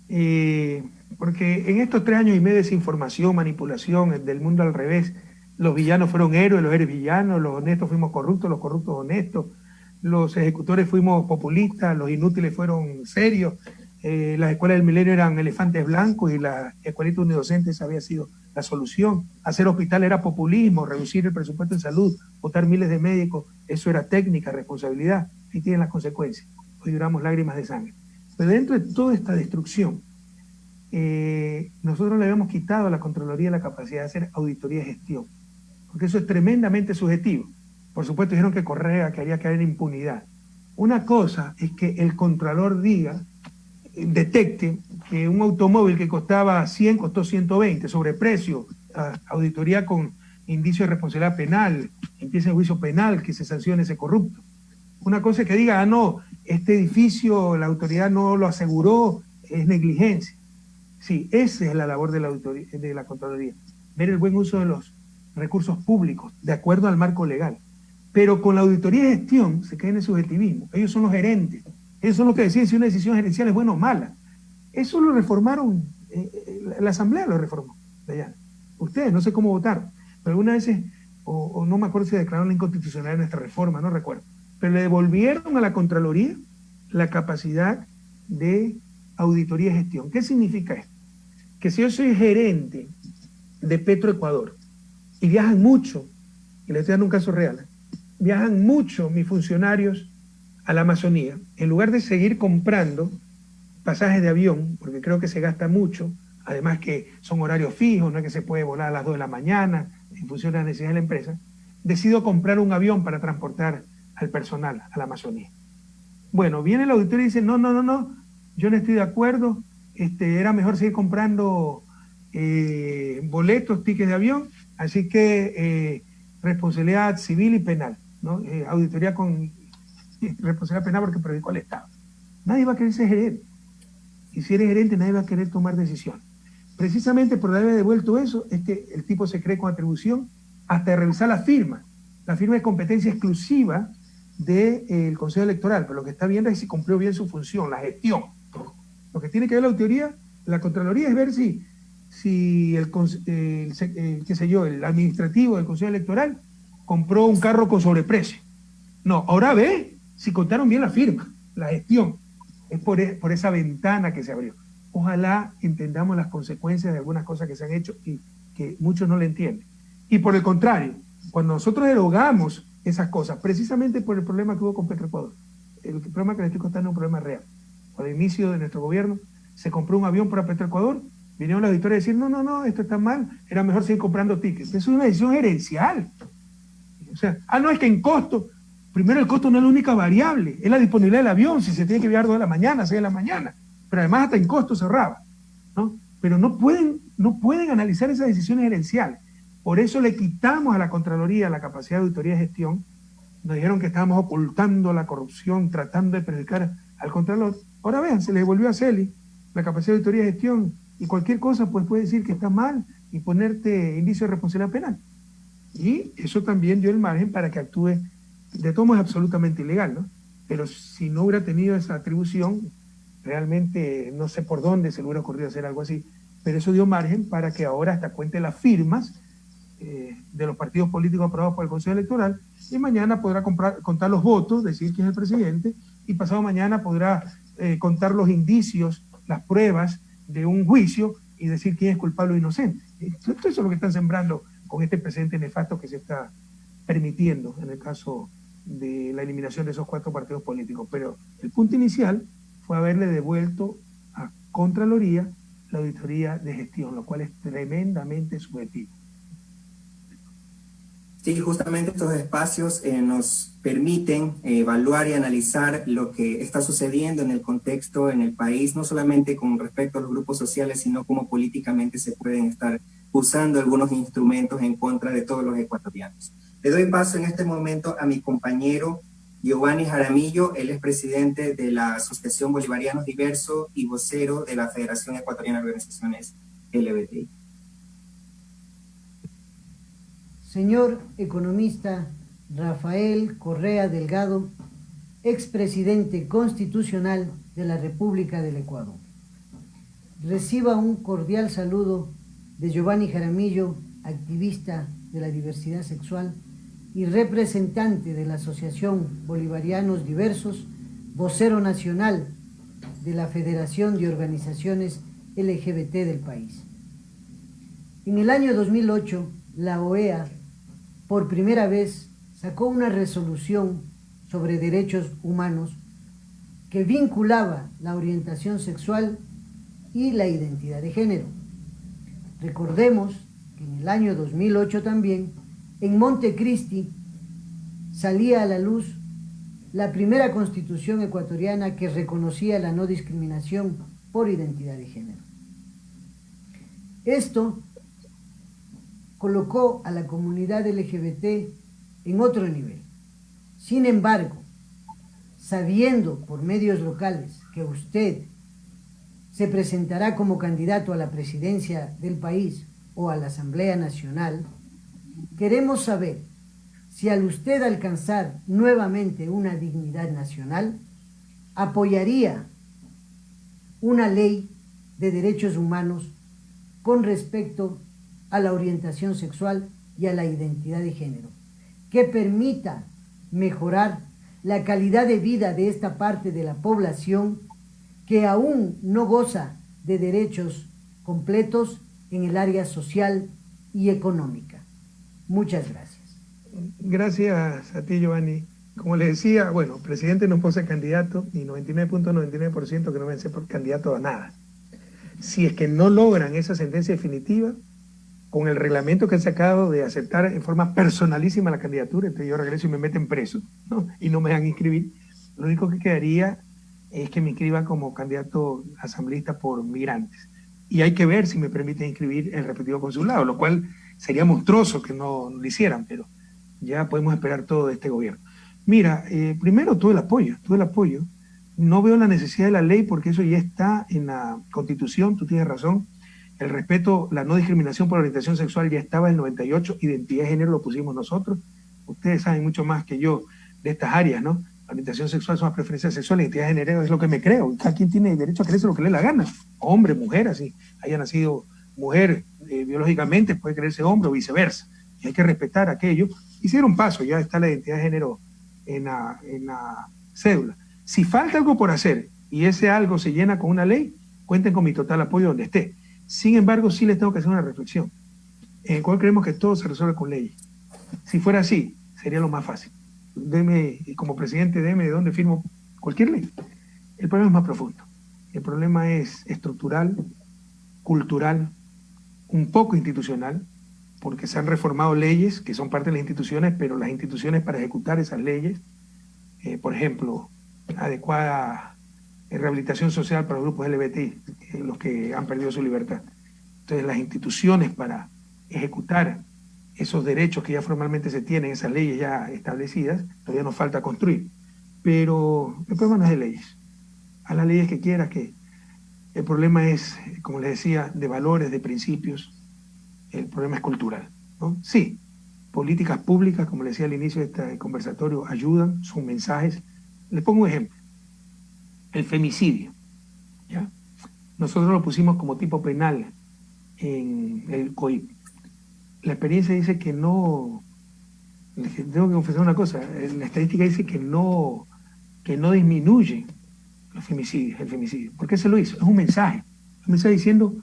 porque en estos 3 años y medio de desinformación, manipulación del mundo al revés, los villanos fueron héroes, los héroes villanos, los honestos fuimos corruptos, los corruptos honestos, los ejecutores fuimos populistas, los inútiles fueron serios, las escuelas del milenio eran elefantes blancos y las escuelitas unidocentes había sido la solución. Hacer hospital era populismo, reducir el presupuesto en salud, votar miles de médicos, eso era técnica, responsabilidad, y tienen las consecuencias. Hoy lloramos lágrimas de sangre. Pero dentro de toda esta destrucción, nosotros le habíamos quitado a la Contraloría la capacidad de hacer auditoría y gestión, porque eso es tremendamente subjetivo. Por supuesto dijeron que Correa quería caer en impunidad. Una cosa es que el Contralor diga, detecte que un automóvil que costaba 100 costó 120, sobreprecio, auditoría con indicio de responsabilidad penal, empieza el juicio penal, que se sancione ese corrupto. Una cosa es que diga, ah, no, este edificio la autoridad no lo aseguró, es negligencia. Sí, esa es la labor de la auditoría, de la Contraloría, ver el buen uso de los recursos públicos, de acuerdo al marco legal. Pero con la auditoría de gestión se cae en el subjetivismo. Ellos son los gerentes, ellos son los que deciden si una decisión gerencial es buena o mala. Eso lo reformaron, la Asamblea lo reformó de allá. Ustedes, no sé cómo votaron, pero algunas veces, o no me acuerdo si declararon la inconstitucionalidad de nuestra reforma, no recuerdo, pero le devolvieron a la Contraloría la capacidad de auditoría de gestión. ¿Qué significa esto? Que si yo soy gerente de Petroecuador y viajan mucho, y les estoy dando un caso real, viajan mucho mis funcionarios a la Amazonía, en lugar de seguir comprando pasajes de avión, porque creo que se gasta mucho, además que son horarios fijos, no es que se puede volar a las 2 de la mañana, en función de las necesidades de la empresa, decido comprar un avión para transportar al personal a la Amazonía. Bueno, viene el auditor y dice, no, yo no estoy de acuerdo, era mejor seguir comprando boletos, tickets de avión, así que responsabilidad civil y penal, ¿no? Auditoría con responsabilidad penal porque perjudicó al Estado. Nadie va a querer ser gerente. Y si eres gerente, nadie va a querer tomar decisiones. Precisamente por haber devuelto eso, es que el tipo se cree con atribución hasta de revisar la firma. La firma es competencia exclusiva del Consejo Electoral, pero lo que está viendo es si cumplió bien su función, la gestión. Lo que tiene que ver la auditoría, la Contraloría, es ver si el administrativo del Consejo Electoral compró un carro con sobreprecio. No, ahora ve si contaron bien la firma, la gestión. Es por esa ventana que se abrió. Ojalá entendamos las consecuencias de algunas cosas que se han hecho y que muchos no le entienden. Y por el contrario, cuando nosotros derogamos esas cosas, precisamente por el problema que hubo con Petroecuador, el problema que le estoy contando es un problema real. Al inicio de nuestro gobierno se compró un avión para Petroecuador, vinieron los auditores a decir, no, esto está mal, era mejor seguir comprando tickets. Eso es una decisión gerencial. O sea, no, es que en costo, primero el costo no es la única variable, es la disponibilidad del avión, si se tiene que viajar 2 de la mañana, 6 de la mañana, pero además hasta en costo cerraba, ¿no? Pero no pueden analizar esas decisiones gerenciales. Por eso le quitamos a la Contraloría la capacidad de auditoría de gestión. Nos dijeron que estábamos ocultando la corrupción, tratando de perjudicar al Contralor. Ahora vean, se le devolvió a Celi la capacidad de auditoría de gestión y cualquier cosa pues puede decir que está mal y ponerte indicio de responsabilidad penal. Y eso también dio el margen para que actúe. De todo modo es absolutamente ilegal, ¿no? Pero si no hubiera tenido esa atribución, realmente no sé por dónde se le hubiera ocurrido hacer algo así, pero eso dio margen para que ahora hasta cuente las firmas de los partidos políticos aprobados por el Consejo Electoral, y mañana podrá contar los votos, decir quién es el presidente, y pasado mañana podrá contar los indicios, las pruebas de un juicio y decir quién es culpable o inocente. Esto es lo que están sembrando con este precedente nefasto que se está permitiendo en el caso de la eliminación de esos 4 partidos políticos. Pero el punto inicial fue haberle devuelto a Contraloría la auditoría de gestión, lo cual es tremendamente subjetivo. Sí, justamente estos espacios nos permiten evaluar y analizar lo que está sucediendo en el contexto, en el país, no solamente con respecto a los grupos sociales, sino cómo políticamente se pueden estar usando algunos instrumentos en contra de todos los ecuatorianos. Le doy paso en este momento a mi compañero Giovanni Jaramillo. Él es presidente de la Asociación Bolivarianos Diversos y vocero de la Federación Ecuatoriana de Organizaciones LGBTI. Señor economista Rafael Correa Delgado, expresidente constitucional de la República del Ecuador. Reciba un cordial saludo de Giovanni Jaramillo, activista de la diversidad sexual y representante de la Asociación Bolivarianos Diversos, vocero nacional de la Federación de Organizaciones LGBT del país. En el año 2008, la OEA por primera vez sacó una resolución sobre derechos humanos que vinculaba la orientación sexual y la identidad de género. Recordemos que en el año 2008 también, en Montecristi, salía a la luz la primera constitución ecuatoriana que reconocía la no discriminación por identidad de género. Esto colocó a la comunidad LGBT en otro nivel. Sin embargo, sabiendo por medios locales que usted se presentará como candidato a la presidencia del país o a la Asamblea Nacional, queremos saber si al usted alcanzar nuevamente una dignidad nacional, apoyaría una ley de derechos humanos con respecto a la orientación sexual y a la identidad de género, que permita mejorar la calidad de vida de esta parte de la población que aún no goza de derechos completos en el área social y económica. Muchas gracias. Gracias a ti, Giovanni. Como le decía, bueno, presidente no puede ser candidato y 99.99% que no van a ser candidato a nada. Si es que no logran esa sentencia definitiva, con el reglamento que han sacado de aceptar en forma personalísima la candidatura, entonces yo regreso y me meten preso, ¿no? Y no me dejan inscribir, lo único que quedaría es que me inscriban como candidato asambleísta por migrantes. Y hay que ver si me permiten inscribir el respectivo consulado, lo cual sería monstruoso que no lo hicieran, pero ya podemos esperar todo de este gobierno. Mira, primero todo el apoyo. No veo la necesidad de la ley porque eso ya está en la Constitución, tú tienes razón. El respeto, la no discriminación por orientación sexual ya estaba en el 98, identidad de género lo pusimos nosotros. Ustedes saben mucho más que yo de estas áreas, ¿no? La orientación sexual son las preferencias sexuales, identidad de género es lo que me creo. Cada quien tiene derecho a creerse lo que le dé la gana. Hombre, mujer, así haya nacido mujer biológicamente, puede creerse hombre o viceversa. Y hay que respetar aquello. Hicieron paso, ya está la identidad de género en la cédula. Si falta algo por hacer y ese algo se llena con una ley, cuenten con mi total apoyo donde esté. Sin embargo, sí les tengo que hacer una reflexión, en la cual creemos que todo se resuelve con leyes. Si fuera así, sería lo más fácil. Deme, como presidente, deme de dónde firmo cualquier ley. El problema es más profundo. El problema es estructural, cultural, un poco institucional, porque se han reformado leyes que son parte de las instituciones, pero las instituciones para ejecutar esas leyes, por ejemplo, adecuada rehabilitación social para los grupos LGBTI, los que han perdido su libertad. Entonces las instituciones para ejecutar esos derechos que ya formalmente se tienen, esas leyes ya establecidas, todavía nos falta construir. Pero el problema no es de leyes. A las leyes que quieras, que el problema es, como les decía, de valores, de principios. El problema es cultural, ¿no? Sí, políticas públicas, como les decía al inicio de este conversatorio, ayudan, son mensajes. Les pongo un ejemplo. El femicidio, ¿ya? Nosotros lo pusimos como tipo penal en el COIP. La experiencia dice que no, tengo que confesar una cosa, la estadística dice que no disminuye el femicidio. ¿Por qué se lo hizo? Es un mensaje diciendo,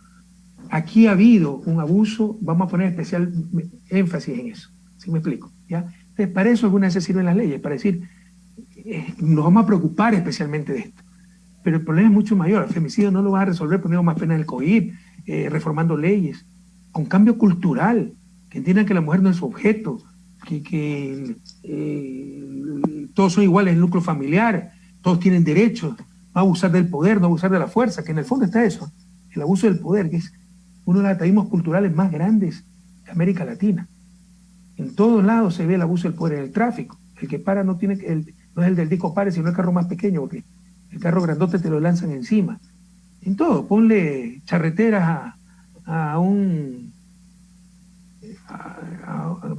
aquí ha habido un abuso, vamos a poner especial énfasis en eso, ¿sí me explico? ¿Ya? Entonces, para eso algunas veces sirven las leyes, para decir, nos vamos a preocupar especialmente de esto. Pero el problema es mucho mayor. El femicidio no lo va a resolver poniendo más pena en el COIP, reformando leyes, con cambio cultural, que entiendan que la mujer no es su objeto, que todos son iguales en el núcleo familiar, todos tienen derechos, no abusar del poder, no abusar de la fuerza, que en el fondo está eso, el abuso del poder, que es uno de los atavismos culturales más grandes de América Latina. En todos lados se ve el abuso del poder, en el tráfico. El que para no es el del disco pare, sino el carro más pequeño, porque el carro grandote te lo lanzan encima. En todo, ponle charreteras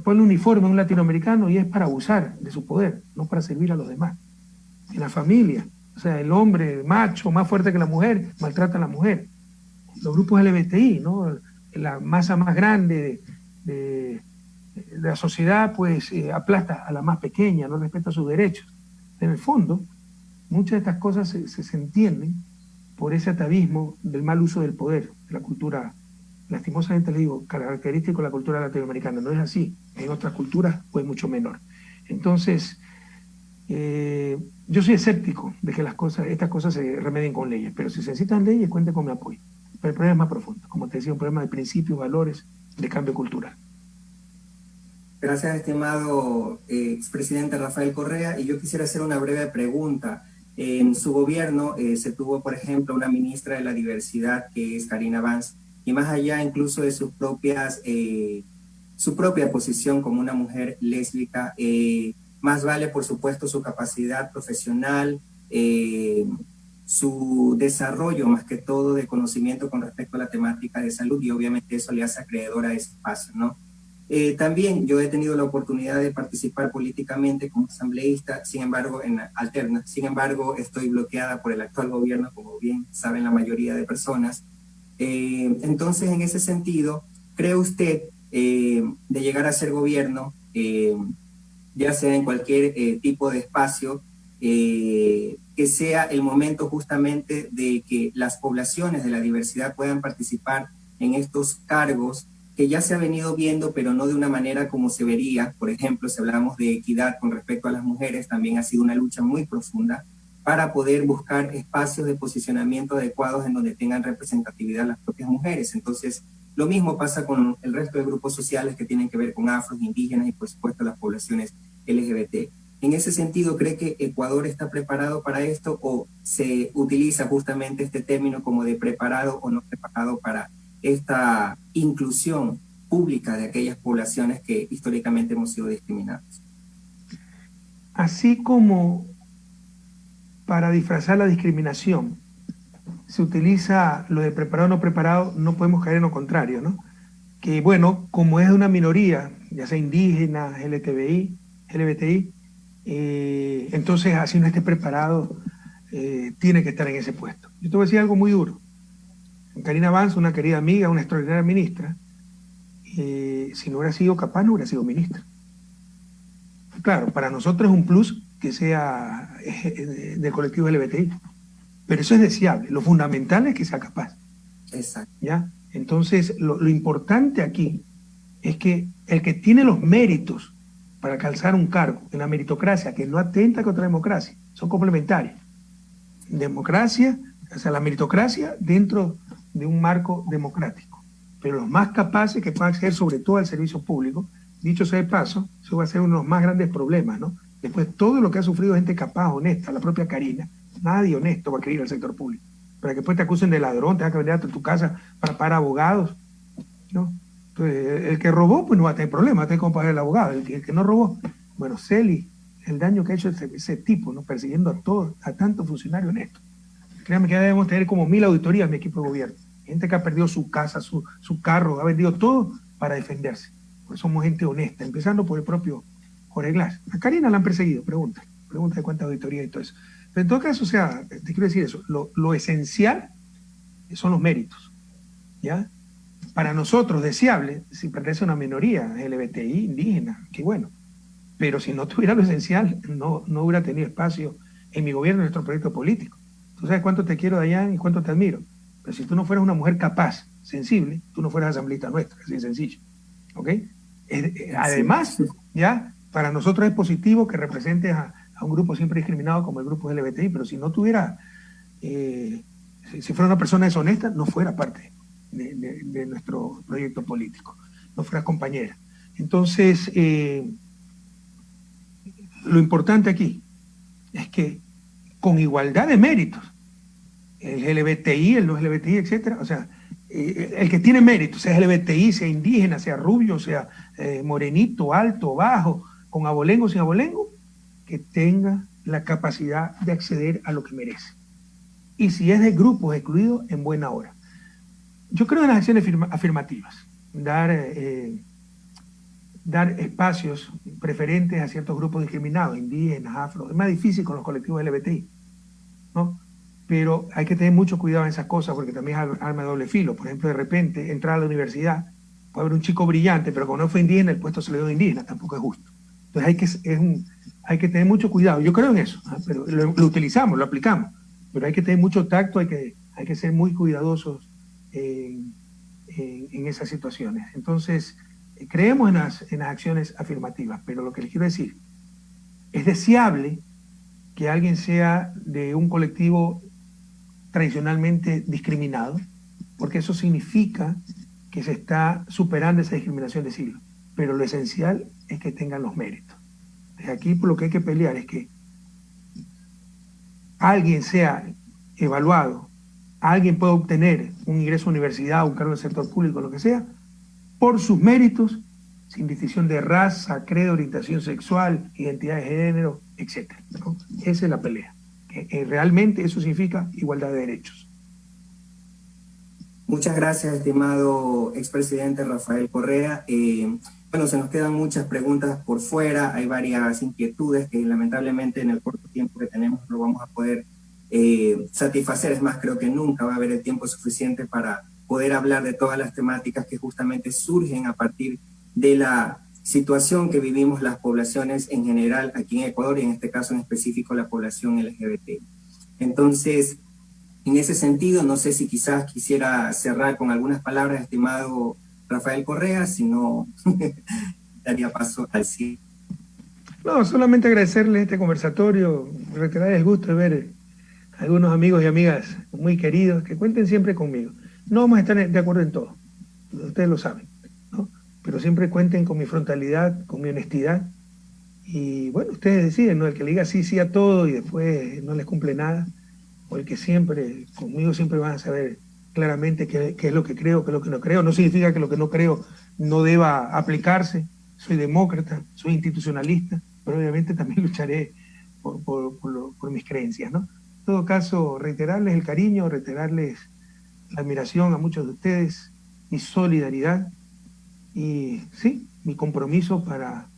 ponle uniforme a un latinoamericano y es para abusar de su poder, no para servir a los demás. En la familia, o sea, el hombre macho, más fuerte que la mujer, maltrata a la mujer. Los grupos LGBTI, ¿no? La masa más grande de la sociedad, pues aplasta a la más pequeña, no respeta sus derechos. En el fondo, muchas de estas cosas se entienden por ese atavismo del mal uso del poder, de la cultura, lastimosamente les digo, característico de la cultura latinoamericana. No es así, en otras culturas pues mucho menor. Entonces, yo soy escéptico de que estas cosas se remedien con leyes, pero si se necesitan leyes, cuenten con mi apoyo. Pero el problema es más profundo, como te decía, un problema de principios, valores, de cambio cultural. Gracias, estimado expresidente Rafael Correa. Y yo quisiera hacer una breve pregunta. En su gobierno se tuvo, por ejemplo, una ministra de la diversidad que es Karina Vance, y más allá incluso de sus propias, su propia posición como una mujer lésbica, más vale, por supuesto, su capacidad profesional, su desarrollo, más que todo, de conocimiento con respecto a la temática de salud, y obviamente eso le hace acreedora a ese espacio, ¿no? También yo he tenido la oportunidad de participar políticamente como asambleísta, sin embargo, en alterna. Sin embargo, estoy bloqueada por el actual gobierno, como bien saben la mayoría de personas. Entonces, en ese sentido, ¿cree usted de llegar a ser gobierno, ya sea en cualquier tipo de espacio, que sea el momento justamente de que las poblaciones de la diversidad puedan participar en estos cargos que ya se ha venido viendo, pero no de una manera como se vería? Por ejemplo, si hablamos de equidad con respecto a las mujeres, también ha sido una lucha muy profunda para poder buscar espacios de posicionamiento adecuados en donde tengan representatividad las propias mujeres. Entonces, lo mismo pasa con el resto de grupos sociales que tienen que ver con afros, indígenas y, por supuesto, las poblaciones LGBT. En ese sentido, ¿cree que Ecuador está preparado para esto, o se utiliza justamente este término como de preparado o no preparado para esta inclusión pública de aquellas poblaciones que históricamente hemos sido discriminadas? Así como para disfrazar la discriminación se utiliza lo de preparado o no preparado, no podemos caer en lo contrario, ¿no? Que bueno, como es de una minoría, ya sea indígena, LGBTI, entonces así no esté preparado, tiene que estar en ese puesto. Yo te voy a decir algo muy duro. Karina Vance, una querida amiga, una extraordinaria ministra, si no hubiera sido capaz, no hubiera sido ministra. Claro, para nosotros es un plus que sea del colectivo LGBTI, pero eso es deseable. Lo fundamental es que sea capaz. Exacto. ¿Ya? Entonces, lo importante aquí es que el que tiene los méritos para calzar un cargo en la meritocracia, que no atenta contra la democracia, son complementarios. Democracia, o sea, la meritocracia dentro de un marco democrático. Pero los más capaces que puedan acceder sobre todo al servicio público, dicho sea de paso, eso va a ser uno de los más grandes problemas, ¿no? Después, todo lo que ha sufrido gente capaz, honesta, la propia Karina, nadie honesto va a querer ir al sector público. Para que después te acusen de ladrón, tengas que venir a tu casa para pagar abogados, ¿no? Entonces, el que robó, pues no va a tener problema, va a tener que pagar el abogado. El que no robó, bueno, Celi, el daño que ha hecho ese tipo, ¿no? Persiguiendo a todos, a tantos funcionarios honestos. Créanme que ya debemos tener como 1000 auditorías en mi equipo de gobierno. Gente que ha perdido su casa, su carro, ha vendido todo para defenderse. Pues somos gente honesta, empezando por el propio Jorge Glass. A Karina la han perseguido, pregunta de cuántas auditorías y todo eso. Pero en todo caso, o sea, te quiero decir eso, lo esencial son los méritos, ¿ya? Para nosotros, deseable, si pertenece a una minoría LGBTI, indígena, qué bueno. Pero si no tuviera lo esencial, no hubiera tenido espacio en mi gobierno, en nuestro proyecto político. Tú sabes cuánto te quiero, Dayan, y cuánto te admiro. Pero si tú no fueras una mujer capaz, sensible, tú no fueras asambleísta nuestra, así de sencillo. ¿Ok? Además, ya, para nosotros es positivo que representes a un grupo siempre discriminado como el grupo LGBTI, pero si no tuviera, si fuera una persona deshonesta, no fuera parte de nuestro proyecto político, no fuera compañera. Entonces, lo importante aquí es que con igualdad de méritos, el LGBTI, el no LGBTI, etcétera, o sea, el que tiene méritos, sea LGBTI, sea indígena, sea rubio, sea morenito, alto, bajo, con abolengo, sin abolengo, que tenga la capacidad de acceder a lo que merece. Y si es de grupos excluidos, en buena hora. Yo creo en las acciones afirmativas, dar espacios preferentes a ciertos grupos discriminados, indígenas, afro. Es más difícil con los colectivos LGBTI, ¿no? Pero hay que tener mucho cuidado en esas cosas porque también es arma de doble filo. Por ejemplo, de repente, entrar a la universidad, puede haber un chico brillante, pero como no fue indígena, el puesto se le dio indígena, tampoco es justo. Entonces hay que tener mucho cuidado. Yo creo en eso, ¿eh? Pero lo utilizamos, lo aplicamos, pero hay que tener mucho tacto, hay que ser muy cuidadosos en esas situaciones. Entonces, creemos en las acciones afirmativas, pero lo que les quiero decir, es deseable que alguien sea de un colectivo tradicionalmente discriminado, porque eso significa que se está superando esa discriminación de siglo. pero lo esencial es que tengan los méritos. Desde aquí por lo que hay que pelear es que alguien sea evaluado, alguien pueda obtener un ingreso a universidad, un cargo en el sector público, lo que sea, por sus méritos, sin distinción de raza, credo, orientación sexual, identidad de género, etc. ¿no? Esa es la pelea. Realmente eso significa igualdad de derechos. Muchas gracias, estimado expresidente Rafael Correa. Bueno, se nos quedan muchas preguntas por fuera, hay varias inquietudes que lamentablemente en el corto tiempo que tenemos no vamos a poder satisfacer. Es más, creo que nunca va a haber el tiempo suficiente para poder hablar de todas las temáticas que justamente surgen a partir de la situación que vivimos las poblaciones en general aquí en Ecuador y en este caso en específico la población LGBT. Entonces, en ese sentido, no sé si quizás quisiera cerrar con algunas palabras, estimado Rafael Correa, si no, daría paso al sí. No, solamente agradecerle este conversatorio, reiterar el gusto de ver a algunos amigos y amigas muy queridos, que cuenten siempre conmigo. No vamos a estar de acuerdo en todo, ustedes lo saben, ¿no? Pero siempre cuenten con mi frontalidad, con mi honestidad, y bueno, ustedes deciden, ¿no? El que le diga sí, sí a todo y después no les cumple nada, o el que siempre, conmigo siempre van a saber claramente qué es lo que creo, qué es lo que no creo. No significa que lo que no creo no deba aplicarse. Soy demócrata, soy institucionalista, pero obviamente también lucharé por mis creencias, ¿no? En todo caso, reiterarles el cariño, reiterarles la admiración a muchos de ustedes, mi solidaridad y sí, mi compromiso para,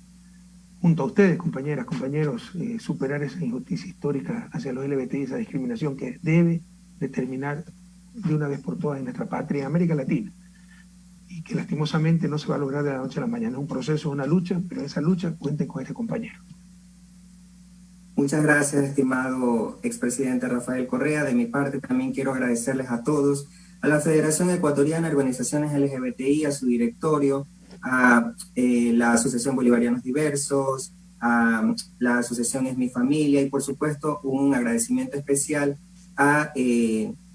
junto a ustedes, compañeras, compañeros, superar esa injusticia histórica hacia los LGBTI, esa discriminación que debe de terminar de una vez por todas en nuestra patria, en América Latina, y que lastimosamente no se va a lograr de la noche a la mañana. Es un proceso, una lucha, pero esa lucha cuenten con este compañero. Muchas gracias, estimado expresidente Rafael Correa. De mi parte también quiero agradecerles a todos, a la Federación Ecuatoriana de Organizaciones LGBTI, a su directorio, a la Asociación Bolivarianos Diversos, a la Asociación Es Mi Familia y por supuesto un agradecimiento especial a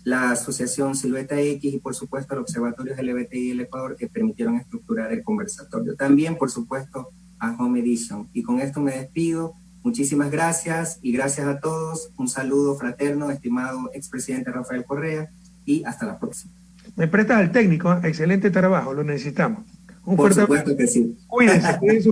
la Asociación Silueta X y por supuesto al Observatorio LGBTI del Ecuador que permitieron estructurar el conversatorio. También por supuesto a Home Edition. Y con esto me despido. Muchísimas gracias y gracias a todos. Un saludo fraterno, estimado expresidente Rafael Correa, y hasta la próxima. Me prestas al técnico, excelente trabajo, lo necesitamos. Por supuesto que sí. Cuídense, cuídense.